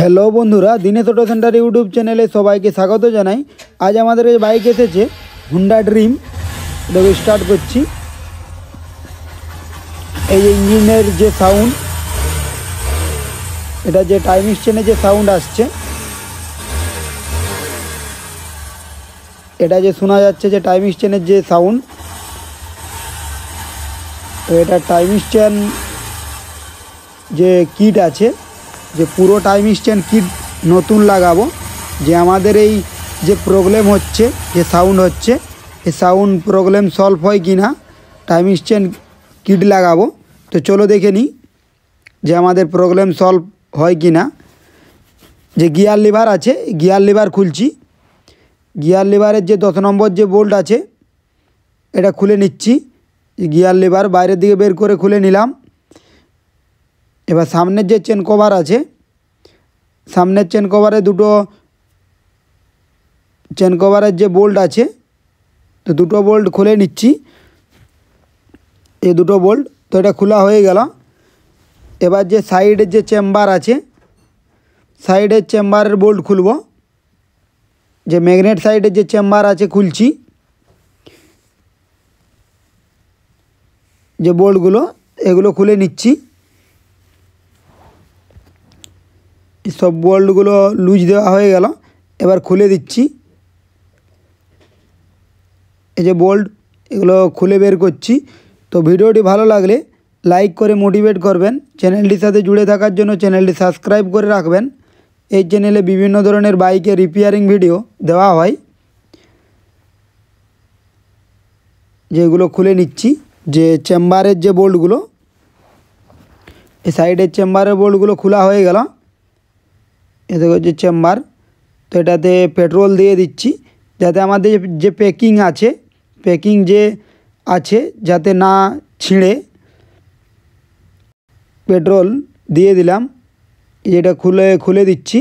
Hello বন্ধুরা, Dinesh auto centre YouTube চ্যানেলে সবাইকে স্বাগত জানাই। আজ আমাদের এই বাইক এসেছে হুন্ডা ড্রিম। এটাকে স্টার্ট করছি। এই যে ইঞ্জিনের যে সাউন্ড, এটা যে টাইম স্টেনে যে সাউন্ড আসছে, এটা যে শোনা যাচ্ছে যে টাইম স্টেনের যে সাউন্ড, তো এটা টাইম স্ট্যান্ড যে কিট আছে, যে পুরো টাইম স্ট্যান্ড কিট নতুন লাগাবো। যে আমাদের এই যে প্রবলেম হচ্ছে, যে সাউন্ড হচ্ছে, এই সাউন্ড প্রবলেম সলভ হয় কি না, টাইম স্ট্যান্ড কিট লাগাবো। তো চলো দেখে নিই যে আমাদের প্রবলেম সলভ হয় কি না। যে গিয়ার লিভার আছে, গিয়ার লিভার খুলছি। গিয়ার লিভারের যে 10 নম্বর যে বোল্ট আছে, এটা খুলে নিচ্ছি। গিয়ার লিভার বাইরের দিকে বের করে খুলে নিলাম। এবার সামনের যে চেন কভার আছে, সামনের চেন কভারে দুটো চেন কভারের যে বোল্ট আছে, তো দুটো বোল্ট খুলে নিচ্ছি। এই দুটো বোল্ট তো এটা খোলা হয়ে গেল। এবার যে সাইডের যে চেম্বার আছে, সাইডের চেম্বারের বোল্ট খুলব। যে ম্যাগনেট সাইডের যে চেম্বার আছে খুলছি। যে বোল্টগুলো এগুলো খুলে নিচ্ছি। সব বোল্টগুলো লুজ দেওয়া হয়ে গেল। এবার খুলে দিচ্ছি। এই যে বোল্ট, এগুলো খুলে বের করছি। তো ভিডিওটি ভালো লাগলে লাইক করে মোটিভেট করবেন। চ্যানেলটির সাথে জুড়ে থাকার জন্য চ্যানেলটি সাবস্ক্রাইব করে রাখবেন। এই চ্যানেলে বিভিন্ন ধরনের বাইকের রিপেয়ারিং ভিডিও দেওয়া হয়। যেগুলো খুলে নিচ্ছি। যে চেম্বারের যে বোল্টগুলো, এই সাইডের চেম্বারের বোল্টগুলো খোলা হয়ে গেল। এতে হচ্ছে চেম্বার। তো এটাতে পেট্রোল দিয়ে দিচ্ছি, যাতে আমাদের যে প্যাকিং আছে, প্যাকিং যে আছে যাতে না ছিঁড়ে। পেট্রোল দিয়ে দিলাম। এটা খুলে দিচ্ছি।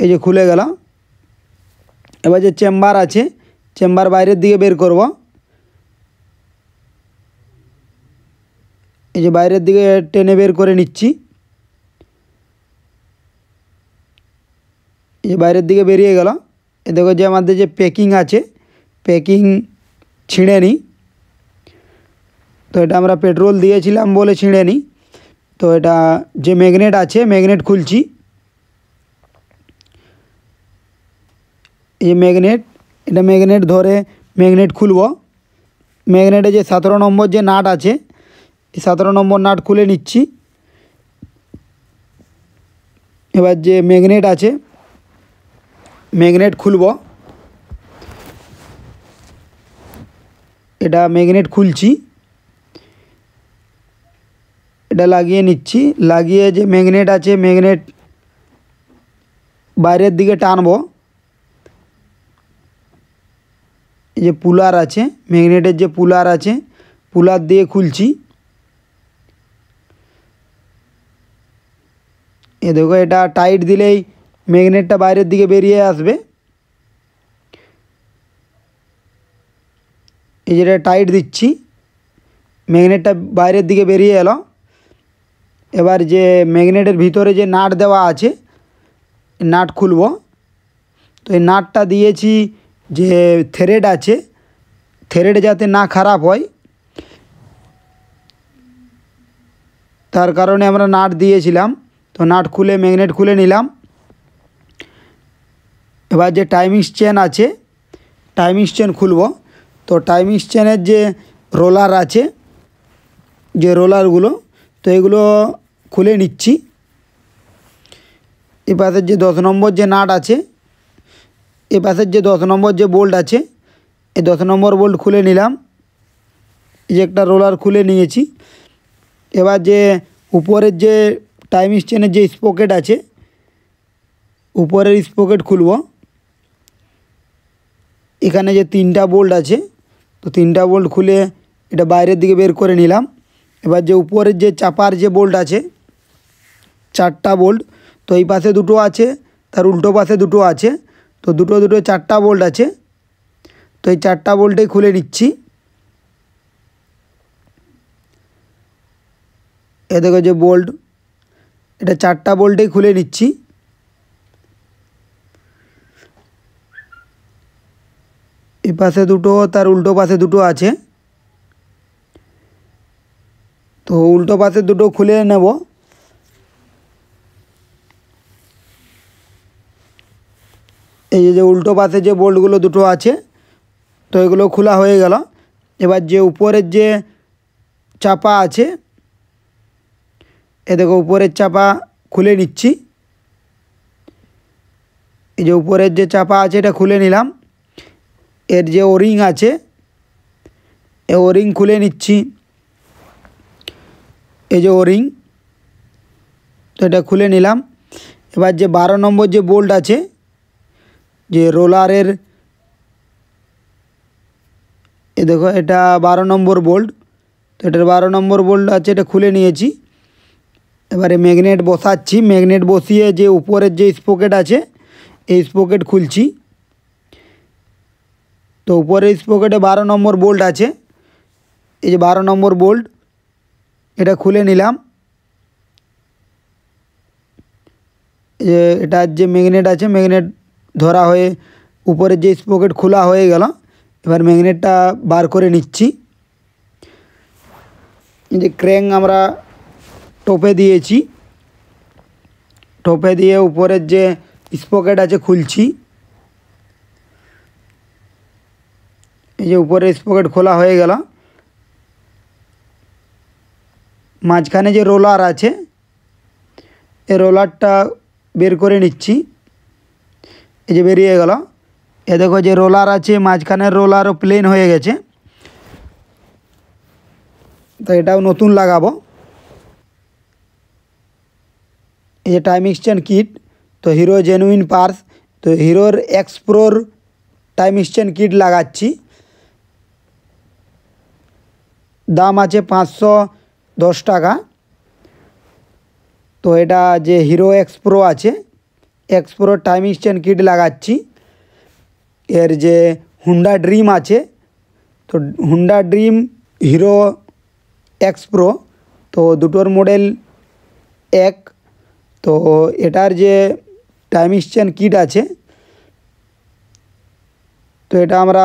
এই যে খুলে গেল। এবার যে চেম্বার আছে, চেম্বার বাইরের দিকে বের করব। এই যে বাইরের দিকে টেনে বের করে নিচ্ছি। এই যে বাইরের দিকে বেরিয়ে গেল। এ দেখো যে আমাদের যে প্যাকিং আছে, প্যাকিং ছিঁড়ে নি। তো এটা আমরা পেট্রোল দিয়েছিলাম বলে ছিঁড়ে নি। তো এটা যে ম্যাগনেট আছে, ম্যাগনেট খুলছি। এই ম্যাগনেট, এটা ম্যাগনেট ধরে ম্যাগনেট খুলব। ম্যাগনেটে যে 17 নম্বর যে নাট আছে, এই 17 নম্বর নাট খুলে নিচ্ছি। এবার যে ম্যাগনেট আছে, ম্যাগনেট খুলব। এটা ম্যাগনেট খুলছি। এটা লাগিয়ে নিচ্ছি। লাগিয়ে যে ম্যাগনেট আছে, ম্যাগনেট বাইরের দিকে টানবো। এই যে পুলার আছে, ম্যাগনেটের যে পুলার আছে, পুলার দিয়ে খুলছি। এ দেখো, এটা টাইট দিলেই ম্যাগনেটটা বাইরের দিকে বেরিয়ে আসবে। এই যেটা টাইট দিচ্ছি, ম্যাগনেটটা বাইরের দিকে বেরিয়ে এলো। এবার যে ম্যাগনেটের ভিতরে যে নাট দেওয়া আছে, নাট খুলব। তো এই নাটটা দিয়েছি, যে থ্রেড আছে, থ্রেড যাতে না খারাপ হয়, তার কারণে আমরা নাট দিয়েছিলাম। তো নাট খুলে ম্যাগনেট খুলে নিলাম। এবার যে টাইমিং চেন আছে, টাইমিং চেন খুলব। তো টাইমিং চেনের যে রোলার আছে, যে রোলারগুলো, তো এগুলো খুলে নিচ্ছি। এ পাশের যে 10 নম্বর যে নাট আছে, এ পাশের যে 10 নম্বর যে বোল্ট আছে, এই 10 নম্বর বোল্ট খুলে নিলাম। এই যে একটা রোলার খুলে নিয়েছি। এবার যে উপরের যে টাইমিং চেনের যে স্পকেট আছে, উপরের স্পকেট খুলব। এখানে যে 3টা বোল্ট আছে, তো 3টা বোল্ট খুলে এটা বাইরের দিকে বের করে নিলাম। এবার যে উপরের যে চাপার যে বোল্ট আছে, 4টা বোল্ট, তো এই পাশে দুটো আছে, তার উল্টো পাশে দুটো আছে, তো দুটো 4টা বোল্ট আছে। তো এই 4টা বোল্টেই খুলে নিচ্ছি। এ দেখো যে বোল্ট, এটা 4টা বোল্টেই খুলে নিচ্ছি। এই পাশে দুটো, তার উল্টো পাশে দুটো আছে, তো উল্টো পাশে দুটো খুলে নেব। এই যে উল্টো পাশে যে বোল্টগুলো দুটো আছে, তো এগুলো খোলা হয়ে গেল। এবার যে উপরের যে চাপা আছে, এ দেখো উপরের চাপা খুলে নিচ্ছি। এই যে উপরের যে চাপা আছে এটা খুলে নিলাম। এর যে ওরিং আছে, এই ওরিং খুলে নিচ্ছি। এই যে ওরিং, তো এটা খুলে নিলাম। এবার যে 12 নম্বর যে বোল্ট আছে, যে রোলারের, এ দেখো এটা 12 নম্বর বোল্ট, তো এটার 12 নম্বর বোল্ট আছে, এটা খুলে নিয়েছি। এবারে ম্যাগনেট বসাচ্ছি। ম্যাগনেট বসিয়ে যে উপরের যে স্পকেট আছে, এই স্পকেট খুলছি। তো উপরের স্পকেটে 12 নম্বর বোল্ট আছে, এই যে 12 নম্বর বোল্ট, এটা খুলে নিলাম। যে এটার যে ম্যাগনেট আছে, ম্যাগনেট ধরা হয়ে উপরের যে স্পকেট খোলা হয়ে গেল। এবার ম্যাগনেটটা বার করে নিচ্ছি। এই যে ক্র্যাঙ্ক আমরা টোপে দিয়েছি, টোপে দিয়ে উপরের যে স্পকেট আছে খুলছি। এই যে উপরের স্পকেট খোলা হয়ে গেল। মাঝখানে যে রোলার আছে, এই রোলারটা বের করে নিচ্ছি। এই যে বেরিয়ে গেল। এ দেখো যে রোলার আছে, মাঝখানের রোলারও প্লেন হয়ে গেছে, তো এটাও নতুন লাগাবো। এই যে টাইম এক্সচেঞ্জ কিট, তো হিরো জেনুইন পার্স, তো হিরোর এক্স প্রোর টাইম এক্সচেঞ্জ কিট লাগাচ্ছি। দাম আছে 510 টাকা। তো এটা যে হিরো এক্স প্রো আছে, x pro time exchange kit লাগাচ্ছি। এর যে হুন্ডা ড্রিম আছে, তো Honda dream, hero x pro, তো দুটোর মডেল এক। তো এটার যে টাইম এক্সচেঞ্জ কিট আছে, তো এটা আমরা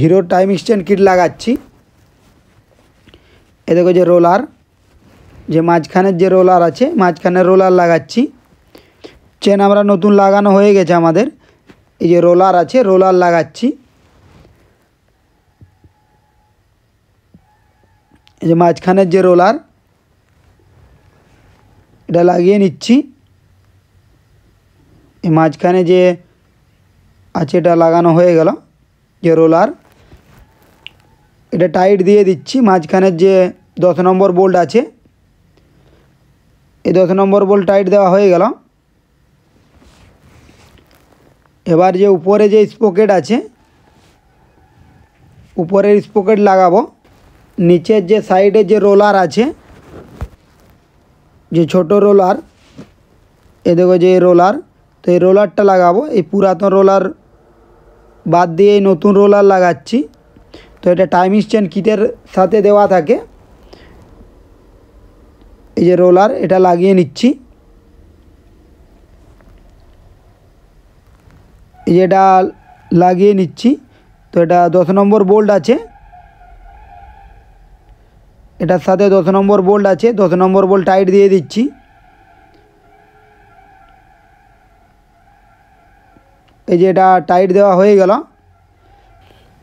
হিরো টাইম এক্সচেঞ্জ কিট লাগাচ্ছি। এ দেখো যে রোলার, যে মাঝখানের যে রোলার আছে, মাঝখানের রোলার লাগাচ্ছি। চেন আমরা নতুন লাগানো হয়ে গেছে আমাদের। এই যে রোলার আছে, রোলার লাগাচ্ছি। এই যে মাঝখানের যে রোলার, এটা লাগিয়ে নিচ্ছি। এই মাঝখানে যে আছে এটা লাগানো হয়ে গেল, যে রোলার, এটা টাইট দিয়ে দিচ্ছি। মাঝখানের যে 10 নম্বর বোল্ট আছে, এই 10 নম্বর বোল্ট টাইট দেওয়া হয়ে গেল। এবার যে উপরে যে স্পকেট আছে, উপরের স্পকেট লাগাবো। নিচের যে সাইডে যে রোলার আছে, যে ছোট রোলার, এ দেখো যে রোলার, তো এই রোলারটা লাগাবো। এই পুরাতন রোলার বাদ দিয়ে নতুন রোলার লাগাচ্ছি। তো এটা টাইম এক্সচেঞ্জ কিটের সাথে দেওয়া থাকে। এই যে রোলার, এটা লাগিয়ে নিচ্ছি। এই যে এটা লাগিয়ে নিচ্ছি। তো এটা 10 নম্বর বোল্ট আছে, এটার সাথে 10 নম্বর বোল্ট আছে, 10 নম্বর বোল্ট টাইট দিয়ে দিচ্ছি। এই যে এটা টাইট দেওয়া হয়ে গেল।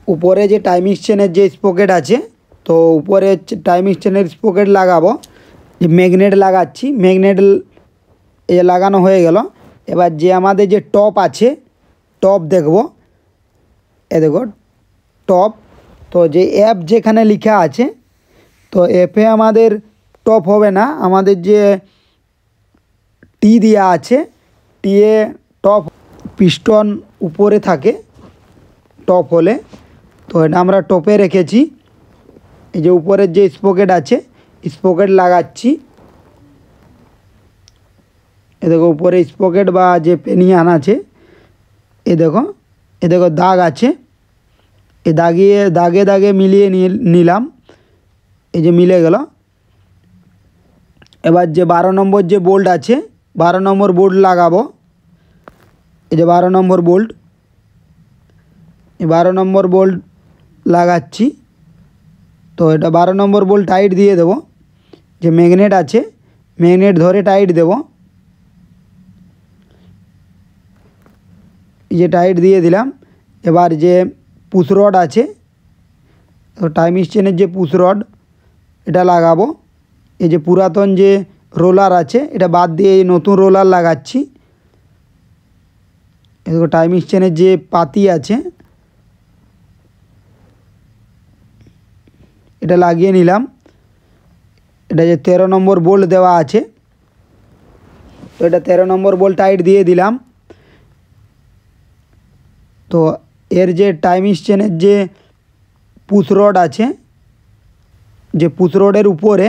উপরে যে টাইম এক্সচেঞ্জের যে স্পকেট আছে, তো উপরে টাইম এক্সচেঞ্জের স্পকেট লাগাবো। যে ম্যাগনেট লাগাচ্ছি, ম্যাগনেট এই যে লাগানো হয়ে গেল। এবার যে আমাদের যে টপ আছে, টপ দেখব। এ দেখো টপ, তো যে অ্যাপ যেখানে লেখা আছে, তো অ্যাপে আমাদের টপ হবে না, আমাদের যে টি দেওয়া আছে, টিয়ে টপ, পিস্টন উপরে থাকে টপ হলে। তো এটা আমরা টপে রেখেছি। এই যে উপরের যে স্পকেট আছে, স্পকেট লাগাচ্ছি। এ দেখো উপরে স্পকেট বা যে পেনিয়ান আছে, এ দেখো দাগ আছে। এই দাগে দাগে মিলিয়ে নিলাম। এই যে মিলে গেল। এবার যে 12 নম্বর যে বোল্ট আছে, 12 নম্বর বোল্ট লাগাবো। এই যে 12 নম্বর বোল্ট, এই 12 নম্বর বোল্ট লাগাচ্ছি। তো এটা 12 নম্বর বোল্ট টাইট দিয়ে দেবো। যে ম্যাগনেট আছে ম্যাগনেট ধরে টাইট দেবো। এই যে টাইট দিয়ে দিলাম। এবার যে পুশ রড আছে, তো টাইম স্টেনের যে পুশ রড এটা লাগাবো। এই যে পুরাতন যে রোলার আছে এটা বাদ দিয়ে এই নতুন রোলার লাগাচ্ছি। এদিকে টাইম স্টেনের যে পাতি আছে এটা লাগিয়ে নিলাম। এটা যে 13 নম্বর বোল্ট দেওয়া আছে, তো এটা 13 নম্বর বোল্ট টাইট দিয়ে দিলাম। তো এর যে টাইম স্টেনের যে পুশ রড আছে, যে পুশ রডের উপরে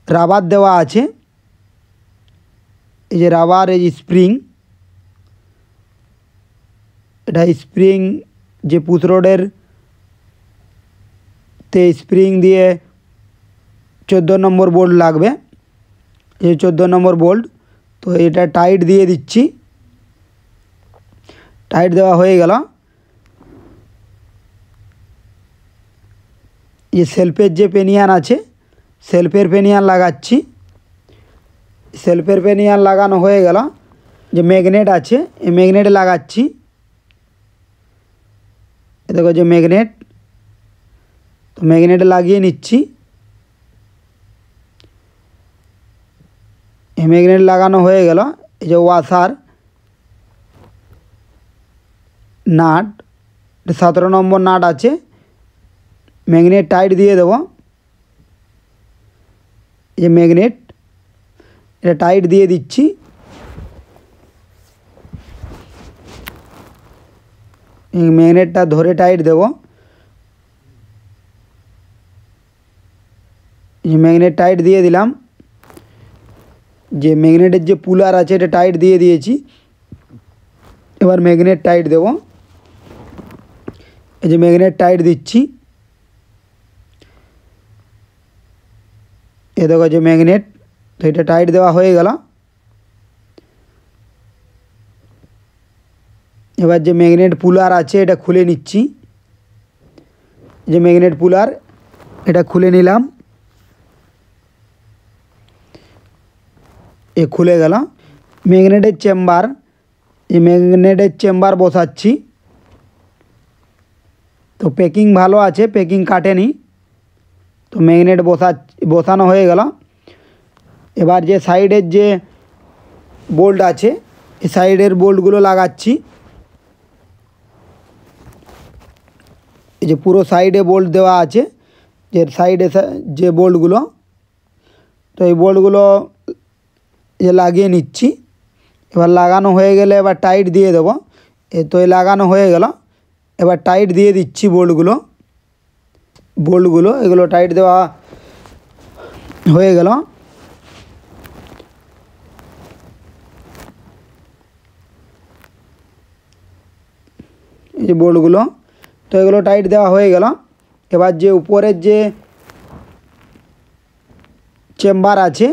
রাবার দেওয়া আছে, এই যে রাবার, এই স্প্রিং, এটা স্প্রিং যে পুশ রডের তে স্প্রিং দিয়ে 14 নম্বর বোল্ট লাগবে। এই 14 নম্বর বোল্ট, তো এটা টাইট দিয়ে দিচ্ছি। টাইট দেওয়া হয়ে গেল। এই সেলফের যে পেনিয়ান আছে সেলফের পেনিয়ান লাগাচ্ছি। সেলফের পেনিয়ান লাগানো হয়ে গেল। যে ম্যাগনেট আছে এই ম্যাগনেট লাগাচ্ছি। দেখো যে ম্যাগনেট, তো ম্যাগনেট লাগিয়ে নিচ্ছি। এই ম্যাগনেট লাগানো হয়ে গেল। এই যে ওয়াশার নাট, 17 নম্বর নাট আছে, ম্যাগনেট টাইট দিয়ে দেবো। এই যে ম্যাগনেট, এটা টাইট দিয়ে দিচ্ছি। এই ম্যাগনেটটা ধরে টাইট দেব। এই ম্যাগনেট টাইট দিয়ে দিলাম। যে ম্যাগনেটের যে পুলার আছে এটা টাইট দিয়ে দিয়েছি। এবার ম্যাগনেট টাইট দেব। এই যে ম্যাগনেট টাইট দিচ্ছি। এ দেখো যে ম্যাগনেট, তো এটা টাইট দেওয়া হয়ে গেল। এবার যে ম্যাগনেট পুলার আছে এটা খুলে নিচ্ছি। যে ম্যাগনেট পুলার এটা খুলে নিলাম। এ খুলে গেল। ম্যাগনেটের চেম্বার, এই ম্যাগনেটের চেম্বার বসাচ্ছি। তো প্যাকিং ভালো আছে, প্যাকিং কাটেনি। তো ম্যাগনেট বসানো হয়ে গেল। এবার যে সাইডের যে বোল্ট আছে এই সাইডের বোল্টগুলো লাগাচ্ছি। এই যে পুরো সাইডে বোল্ট দেওয়া আছে, যে সাইডে যে বোল্টগুলো, তো এই বোল্টগুলো যে লাগিয়ে নিচ্ছি। এবার লাগানো হয়ে গেলে এবার টাইট দিয়ে দেবো। তো এই লাগানো হয়ে গেল। এবার টাইট দিয়ে দিচ্ছি বোল্টগুলো। এগুলো টাইট দেওয়া হয়ে গেল। এই যে বোল্টগুলো, তো এগুলো টাইট দেওয়া হয়ে গেল। এবার যে উপরের যে চেম্বার আছে,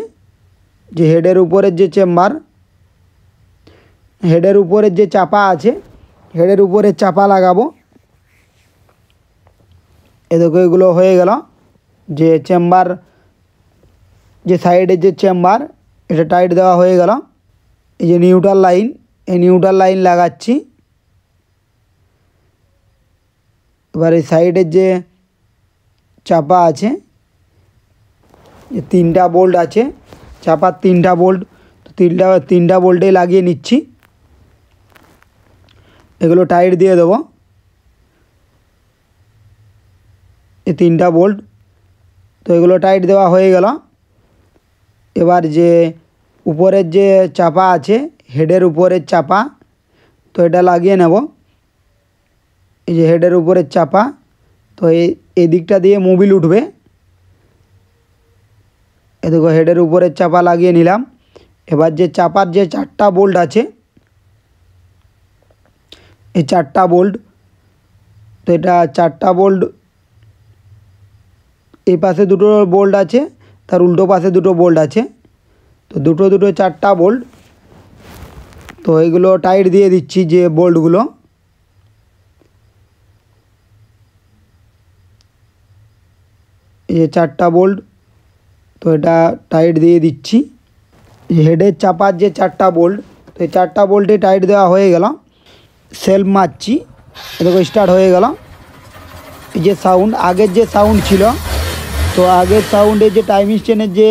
যে হেডের উপরের যে চেম্বার, হেডের উপরের যে চাপা আছে, হেডের উপরের চাপা লাগাবো। এ দেখো এগুলো হয়ে গেল। যে চেম্বার, যে সাইডের যে চেম্বার এটা টাইট দেওয়া হয়ে গেল। এই যে নিউট্রাল লাইন, এই নিউট্রাল লাইন লাগাচ্ছি। এবার এই সাইডের যে চাপা আছে, যে 3টা বোল্ট আছে, চাপার 3টা বোল্ট, তো তিনটা বোল্টে লাগিয়ে নিচ্ছি। এগুলো টাইট দিয়ে দেবো। এই 3টা বোল্ট, তো এগুলো টাইট দেওয়া হয়ে গেল। এবার যে উপরের যে চাপা আছে, হেডের উপরের চাপা, তো এটা লাগিয়ে নেব। এই যে হেডের উপরের চাপা, তো এই দিকটা দিয়ে মোবিল উঠবে। এদিকে হেডের উপরের চাপা লাগিয়ে নিলাম। এবার যে চাপার যে 4টা বোল্ট আছে, এই 4টা বোল্ট, তো এটা 4টা বোল্ট, এই পাশে দুটো বোল্ট আছে, তার উল্টো পাশে দুটো বোল্ট আছে, তো দুটো 4টা বোল্ট তো এইগুলো টাইট দিয়ে দিচ্ছি, যে বোল্টগুলো এই যে 4টা বোল্ট, তো এটা টাইট দিয়ে দিচ্ছি। হেডের চাপার যে 4টা বোল্ট, তো এই 4টা বোল্টে টাইট দেওয়া হয়ে গেল। সেলফ মারছি, দেখো স্টার্ট হয়ে গেল। এই যে সাউন্ড, আগের যে সাউন্ড ছিল, তো আগের সাউন্ডে যে টাইম স্টেনের যে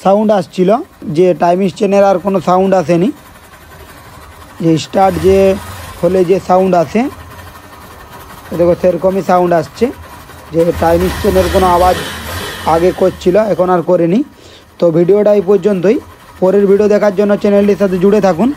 সাউন্ড আসছিল, যে টাইম স্টেনের আর কোনো সাউন্ড আসেনি। যে স্টার্ট যে হলে যে সাউন্ড আসে, দেখো সেরকমই সাউন্ড আসছে। যে টাইম স্টেনের কোনো আওয়াজ আগে করছিল, এখন আর করেনি। তো ভিডিওটা এই পর্যন্তই। পরের ভিডিও দেখার জন্য চ্যানেলটির সাথে জুড়ে থাকুন।